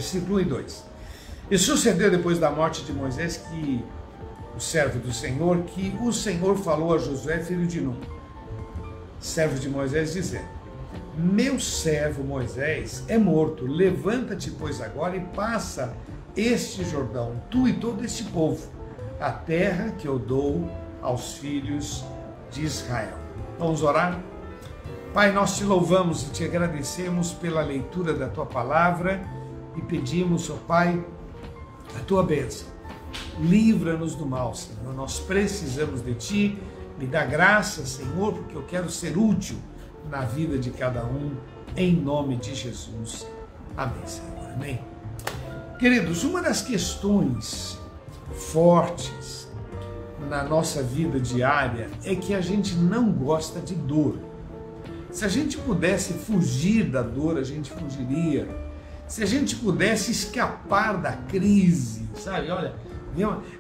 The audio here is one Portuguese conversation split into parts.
versículo 1 e 2. E sucedeu depois da morte de Moisés, que o servo do Senhor, que o Senhor falou a Josué, filho de Nun, servo de Moisés, dizendo: meu servo Moisés é morto, levanta-te, pois, agora e passa este Jordão, tu e todo este povo, a terra que eu dou aos filhos de Israel. Vamos orar? Pai, nós te louvamos e te agradecemos pela leitura da tua palavra e pedimos, ó Pai, a tua bênção. Livra-nos do mal, Senhor. Nós precisamos de ti. Me dá graça, Senhor, porque eu quero ser útil na vida de cada um, em nome de Jesus. Amém, Senhor. Amém. Queridos, uma das questões fortes na nossa vida diária é que a gente não gosta de dor. Se a gente pudesse fugir da dor, a gente fugiria. Se a gente pudesse escapar da crise, sabe? Olha,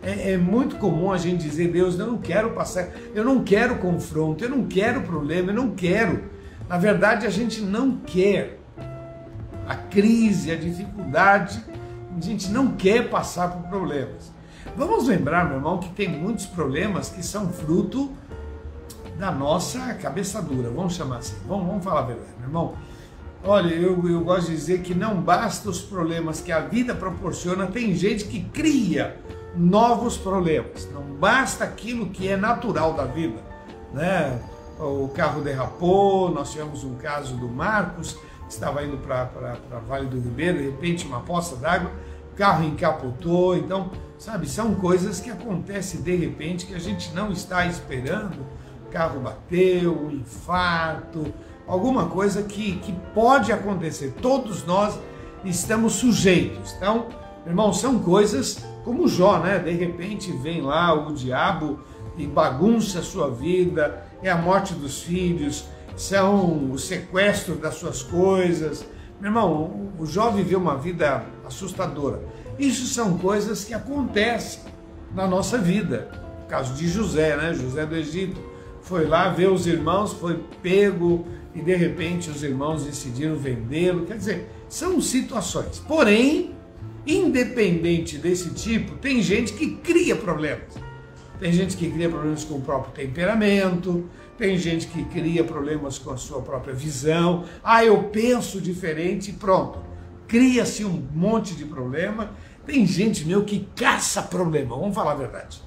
é muito comum a gente dizer: Deus, eu não quero passar, eu não quero confronto, eu não quero problema, eu não quero. Na verdade, a gente não quer a crise, a dificuldade, a gente não quer passar por problemas. Vamos lembrar, meu irmão, que tem muitos problemas que são fruto da nossa cabeça dura, vamos chamar assim, vamos falar a verdade, meu irmão. Olha, eu gosto de dizer que não basta os problemas que a vida proporciona, tem gente que cria novos problemas, não basta aquilo que é natural da vida, né? O carro derrapou, nós tivemos um caso do Marcos, que estava indo para Vale do Ribeiro, de repente uma poça d'água, o carro encapotou. Então, sabe, são coisas que acontecem de repente, que a gente não está esperando. O carro bateu, um infarto, alguma coisa que pode acontecer. Todos nós estamos sujeitos. Então, irmão, são coisas como Jó, né? De repente vem lá o diabo e bagunça a sua vida, é a morte dos filhos, são o sequestro das suas coisas. Meu irmão, o Jó viveu uma vida assustadora. Isso são coisas que acontecem na nossa vida. O caso de José, né? José do Egito foi lá ver os irmãos, foi pego e de repente os irmãos decidiram vendê-lo. Quer dizer, são situações. Porém, independente desse tipo, tem gente que cria problemas. Tem gente que cria problemas com o próprio temperamento, tem gente que cria problemas com a sua própria visão. Ah, eu penso diferente e pronto. Cria-se um monte de problema. Tem gente, meu, que caça problema, vamos falar a verdade.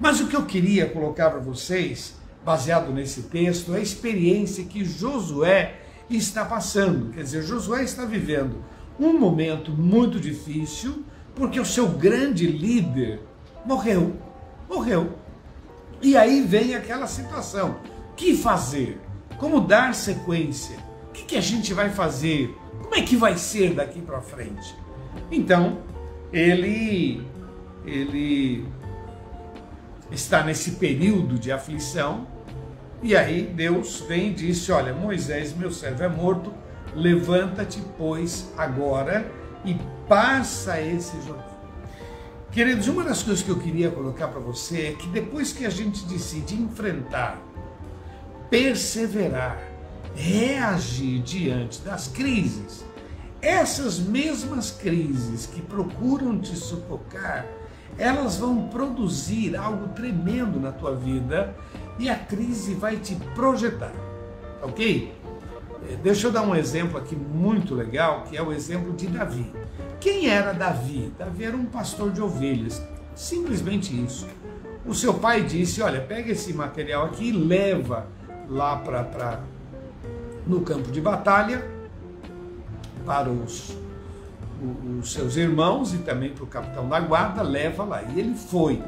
Mas o que eu queria colocar para vocês, baseado nesse texto, é a experiência que Josué está passando. Quer dizer, Josué está vivendo um momento muito difícil, porque o seu grande líder morreu. E aí vem aquela situação: o que fazer? Como dar sequência? O que a gente vai fazer? Como é que vai ser daqui para frente? Então, ele está nesse período de aflição, e aí Deus vem e disse: olha, Moisés, meu servo, é morto, levanta-te, pois, agora e passa esse Jordão. Queridos, uma das coisas que eu queria colocar para você é que depois que a gente decide enfrentar, perseverar, reagir diante das crises, essas mesmas crises que procuram te sufocar, elas vão produzir algo tremendo na tua vida e a crise vai te projetar, ok? Deixa eu dar um exemplo aqui muito legal, que é o exemplo de Davi. Quem era Davi? Davi era um pastor de ovelhas, simplesmente isso. O seu pai disse: olha, pega esse material aqui e leva lá no campo de batalha para os seus irmãos e também para o capitão da guarda, leva lá. E ele foi.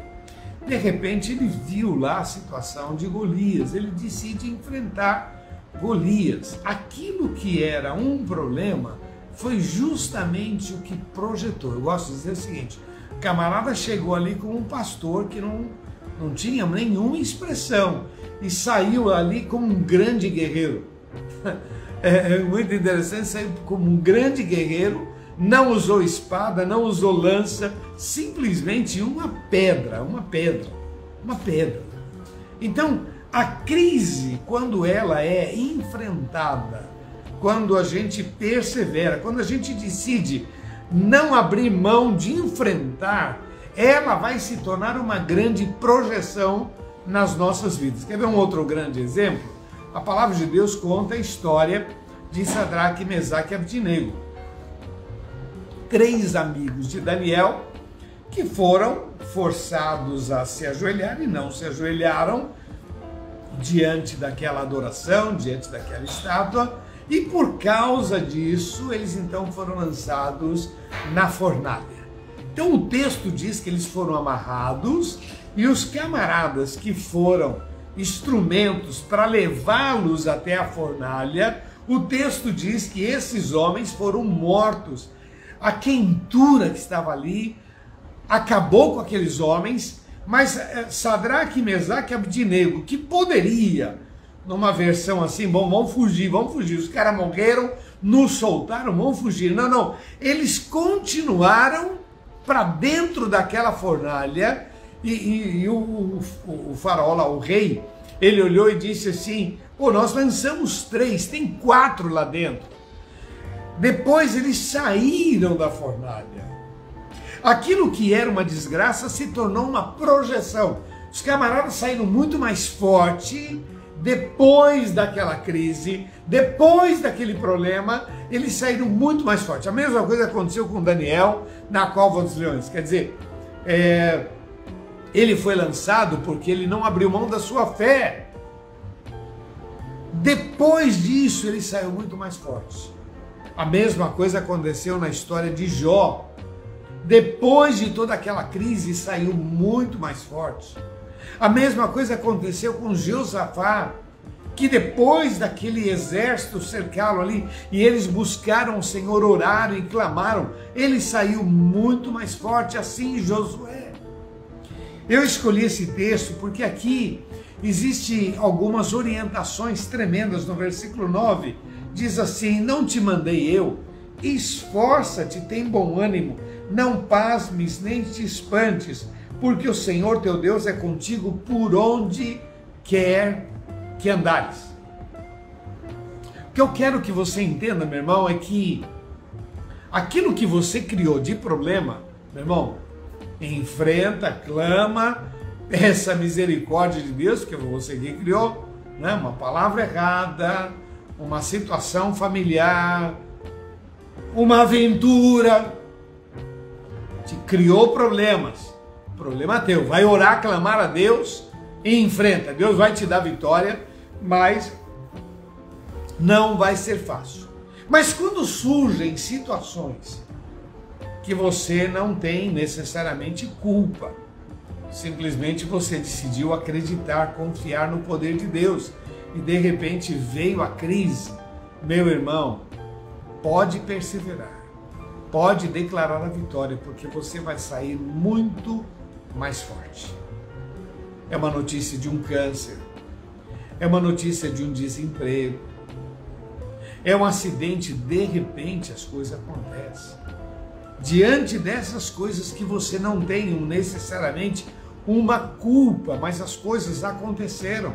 De repente ele viu lá a situação de Golias, ele decide enfrentar Golias. Aquilo que era um problema foi justamente o que projetou. Eu gosto de dizer o seguinte: o camarada chegou ali como um pastor que não tinha nenhuma expressão e saiu ali como um grande guerreiro. É muito interessante, saiu como um grande guerreiro, não usou espada, não usou lança, simplesmente uma pedra. Então, a crise, quando ela é enfrentada, quando a gente persevera, quando a gente decide não abrir mão de enfrentar, ela vai se tornar uma grande projeção nas nossas vidas. Quer ver um outro grande exemplo? A palavra de Deus conta a história de Sadraque, Mesaque e Abdinego. 3 amigos de Daniel que foram forçados a se ajoelhar e não se ajoelharam diante daquela adoração, diante daquela estátua, e por causa disso eles então foram lançados na fornalha. Então o texto diz que eles foram amarrados e os camaradas que foram instrumentos para levá-los até a fornalha, o texto diz que esses homens foram mortos. A quentura que estava ali acabou com aqueles homens, mas Sadraque, Mesaque e Abdinego, que poderia, numa versão assim, bom, vamos fugir, os caras morreram, nos soltaram, vamos fugir. Não, não, eles continuaram para dentro daquela fornalha e o faraó lá, o rei, ele olhou e disse assim, pô, nós lançamos 3, tem 4 lá dentro. Depois eles saíram da fornalha. Aquilo que era uma desgraça se tornou uma projeção. Os camaradas saíram muito mais forte depois daquela crise, depois daquele problema, eles saíram muito mais forte. A mesma coisa aconteceu com Daniel na cova dos leões. Quer dizer, ele foi lançado porque ele não abriu mão da sua fé. Depois disso, ele saiu muito mais forte. A mesma coisa aconteceu na história de Jó. Depois de toda aquela crise, saiu muito mais forte. A mesma coisa aconteceu com Jeosafá, que depois daquele exército cercá-lo ali, e eles buscaram o Senhor, oraram e clamaram, ele saiu muito mais forte, assim Josué. Eu escolhi esse texto porque aqui existem algumas orientações tremendas no versículo 9. Diz assim, não te mandei eu, esforça-te, tem bom ânimo, não pasmes nem te espantes, porque o Senhor teu Deus é contigo por onde quer que andares. O que eu quero que você entenda, meu irmão, é que aquilo que você criou de problema, meu irmão, enfrenta, clama, peça misericórdia de Deus, porque você que criou, né? Uma palavra errada, uma situação familiar, uma aventura, te criou problemas, problema teu, vai orar, clamar a Deus e enfrenta, Deus vai te dar vitória, mas não vai ser fácil. Mas quando surgem situações que você não tem necessariamente culpa, simplesmente você decidiu acreditar, confiar no poder de Deus, e de repente veio a crise, meu irmão, pode perseverar, pode declarar a vitória, porque você vai sair muito mais forte. É uma notícia de um câncer, é uma notícia de um desemprego, é um acidente, de repente as coisas acontecem. Diante dessas coisas que você não tem necessariamente uma culpa, mas as coisas aconteceram.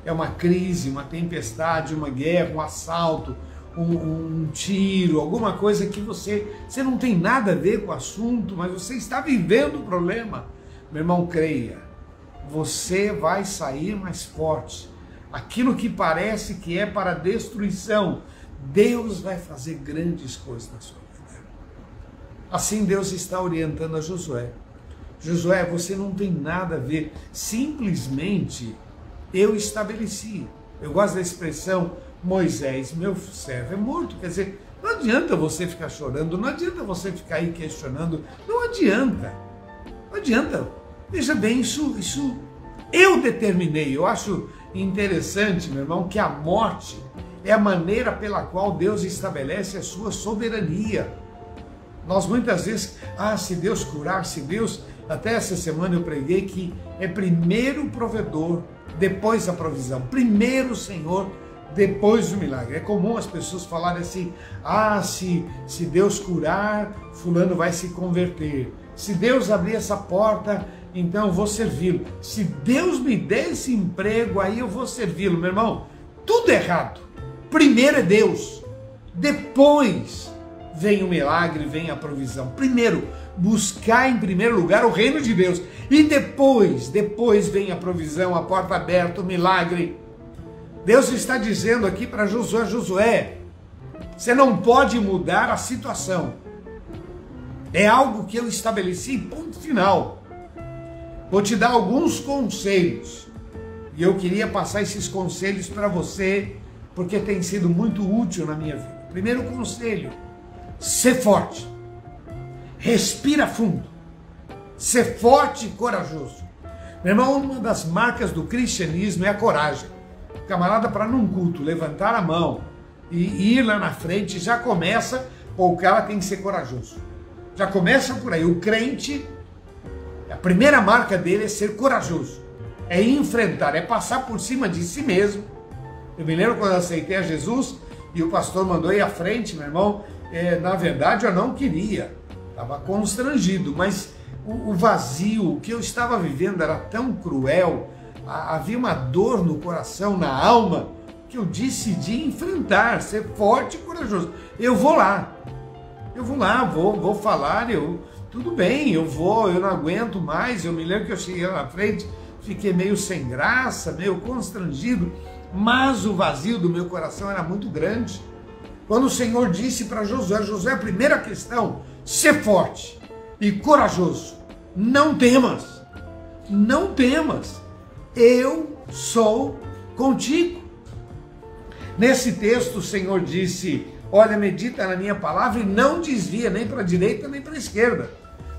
É uma crise, uma tempestade, uma guerra, um assalto, um tiro, alguma coisa que você não tem nada a ver com o assunto, mas você está vivendo o problema. Meu irmão, creia, você vai sair mais forte. Aquilo que parece que é para destruição, Deus vai fazer grandes coisas na sua vida. Assim Deus está orientando a Josué. Josué, você não tem nada a ver, simplesmente eu estabeleci. Eu gosto da expressão, Moisés, meu servo, é morto. Quer dizer, não adianta você ficar chorando, não adianta você ficar aí questionando, não adianta. Não adianta. Veja bem, isso eu determinei. Eu acho interessante, meu irmão, que a morte é a maneira pela qual Deus estabelece a sua soberania. Nós muitas vezes, se Deus curar, se Deus... Até essa semana eu preguei que é primeiro o provedor, depois a provisão. Primeiro o Senhor, depois o milagre. É comum as pessoas falarem assim, se Deus curar, fulano vai se converter. Se Deus abrir essa porta, então eu vou servi-lo. Se Deus me der esse emprego, aí eu vou servi-lo. Meu irmão, tudo errado. Primeiro é Deus, depois vem o milagre, vem a provisão. Primeiro, buscar em primeiro lugar o reino de Deus. E depois vem a provisão, a porta aberta, o milagre. Deus está dizendo aqui para Josué: Josué, você não pode mudar a situação. É algo que eu estabeleci, ponto final. Vou te dar alguns conselhos. E eu queria passar esses conselhos para você, porque tem sido muito útil na minha vida. Primeiro conselho: ser forte. Respira fundo. Ser forte e corajoso. Meu irmão, uma das marcas do cristianismo é a coragem. O camarada, para num culto levantar a mão e ir lá na frente, já começa, o cara tem que ser corajoso. Já começa por aí. O crente, a primeira marca dele é ser corajoso. É enfrentar, é passar por cima de si mesmo. Eu me lembro quando eu aceitei a Jesus e o pastor mandou ir à frente, meu irmão. Na verdade, eu não queria. Estava constrangido, mas o vazio, o que eu estava vivendo era tão cruel, havia uma dor no coração, na alma, que eu decidi enfrentar, ser forte e corajoso. Eu vou lá, vou falar, tudo bem, eu não aguento mais. Eu me lembro que eu cheguei lá na frente, fiquei meio sem graça, meio constrangido, mas o vazio do meu coração era muito grande. Quando o Senhor disse para Josué, a primeira questão: ser forte e corajoso, não temas, não temas, eu sou contigo. Nesse texto o Senhor disse: olha, medita na minha palavra e não desvia nem para a direita nem para a esquerda.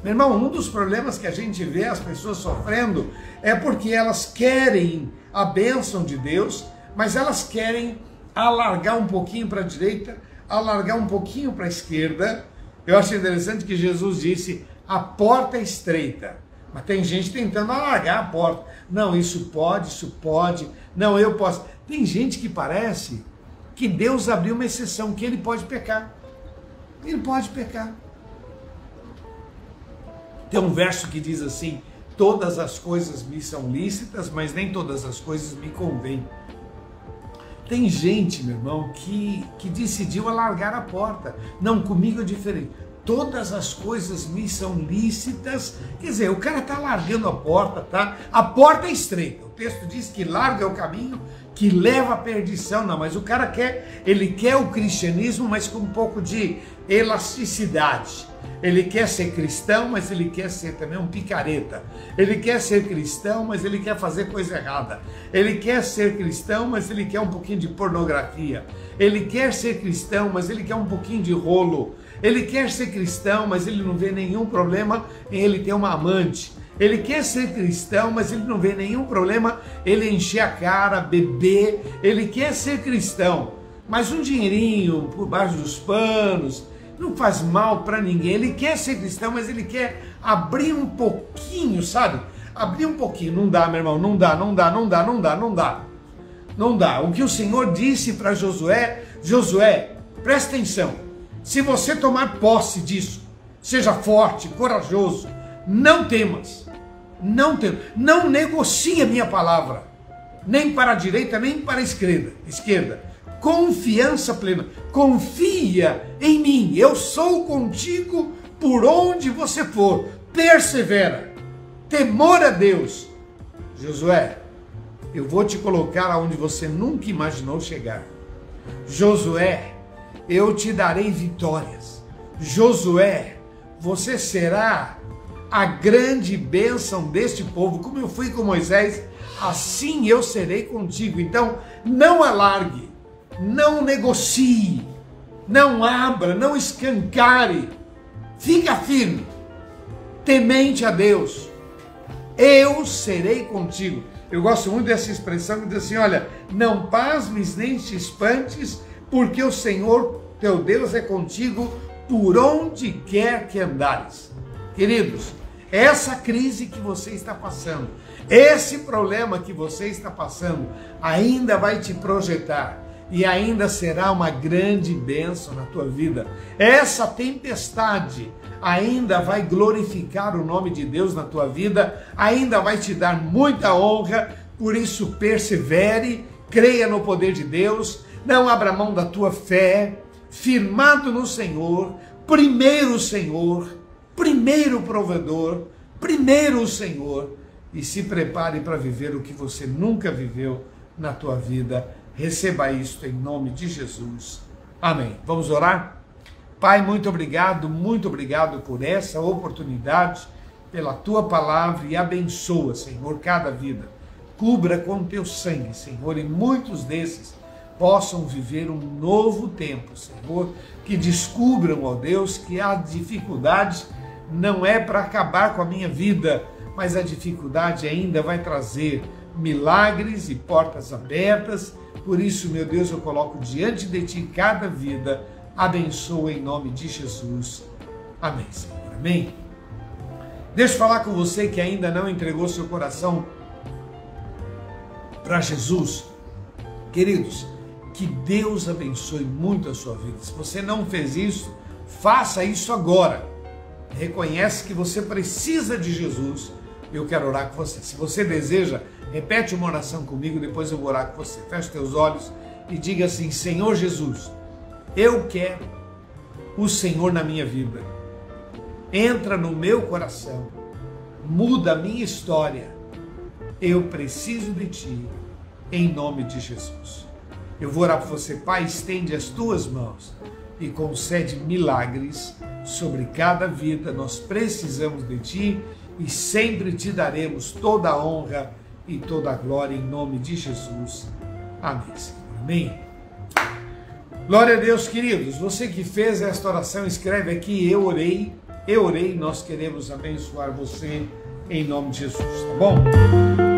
Meu irmão, um dos problemas que a gente vê as pessoas sofrendo é porque elas querem a bênção de Deus, mas elas querem alargar um pouquinho para a direita, alargar um pouquinho para a esquerda. Eu acho interessante que Jesus disse: a porta é estreita, mas tem gente tentando alargar a porta. Não, isso pode, não, eu posso. Tem gente que parece que Deus abriu uma exceção, que ele pode pecar. Ele pode pecar. Tem um verso que diz assim: todas as coisas me são lícitas, mas nem todas as coisas me convêm. Tem gente, meu irmão, que decidiu alargar a porta. Não, comigo é diferente. Todas as coisas me são lícitas. Quer dizer, o cara está largando a porta, tá? A porta é estreita. O texto diz que larga o caminho que leva à perdição. Não, mas o cara quer o cristianismo, mas com um pouco de elasticidade. Ele quer ser cristão, mas ele quer ser também um picareta. Ele quer ser cristão, mas ele quer fazer coisa errada. Ele quer ser cristão, mas ele quer um pouquinho de pornografia. Ele quer ser cristão, mas ele quer um pouquinho de rolo. Ele quer ser cristão, mas ele não vê nenhum problema em ele ter uma amante. Ele quer ser cristão, mas ele não vê nenhum problema ele encher a cara, beber. Ele quer ser cristão, mas um dinheirinho por baixo dos panos não faz mal para ninguém. Ele quer ser cristão, mas ele quer abrir um pouquinho, sabe? Abrir um pouquinho. Não dá, meu irmão, não dá. Não dá. O que o Senhor disse para Josué: Josué, presta atenção. Se você tomar posse disso, seja forte, corajoso, não temas, não negocie a minha palavra, nem para a direita, nem para a esquerda. Confiança plena, confia em mim, eu sou contigo por onde você for, persevera, temor a Deus. Josué, eu vou te colocar aonde você nunca imaginou chegar. Josué, eu te darei vitórias. Josué, você será a grande bênção deste povo. Como eu fui com Moisés, assim eu serei contigo. Então, não alargue, não negocie, não abra, não escancare. Fica firme, temente a Deus. Eu serei contigo. Eu gosto muito dessa expressão que diz assim: olha, não pasmes nem te espantes, porque o Senhor teu Deus é contigo por onde quer que andares. Queridos, essa crise que você está passando, esse problema que você está passando, ainda vai te projetar e ainda será uma grande bênção na tua vida. Essa tempestade ainda vai glorificar o nome de Deus na tua vida, ainda vai te dar muita honra. Por isso, persevere, creia no poder de Deus, não abra mão da tua fé, firmado no Senhor, primeiro o Senhor, primeiro o provedor, primeiro o Senhor, e se prepare para viver o que você nunca viveu na tua vida. Receba isto em nome de Jesus. Amém. Vamos orar? Pai, muito obrigado por essa oportunidade, pela tua palavra, e abençoa, Senhor, cada vida. Cubra com teu sangue, Senhor, e muitos desses possam viver um novo tempo, Senhor, que descubram, ó Deus, que a dificuldade não é para acabar com a minha vida, mas a dificuldade ainda vai trazer milagres e portas abertas. Por isso, meu Deus, eu coloco diante de ti cada vida. Abençoa em nome de Jesus. Amém, Senhor. Amém. Deixa eu falar com você que ainda não entregou seu coração para Jesus. Queridos, que Deus abençoe muito a sua vida. Se você não fez isso, faça isso agora. Reconhece que você precisa de Jesus. Eu quero orar com você. Se você deseja, repete uma oração comigo, depois eu vou orar com você. Feche teus olhos e diga assim: Senhor Jesus, eu quero o Senhor na minha vida. Entra no meu coração, muda a minha história. Eu preciso de ti, em nome de Jesus. Eu vou orar por você. Pai, estende as tuas mãos e concede milagres sobre cada vida. Nós precisamos de ti e sempre te daremos toda a honra e toda a glória em nome de Jesus. Amém, Senhor. Amém. Glória a Deus, queridos. Você que fez esta oração, escreve aqui: eu orei, nós queremos abençoar você em nome de Jesus, tá bom?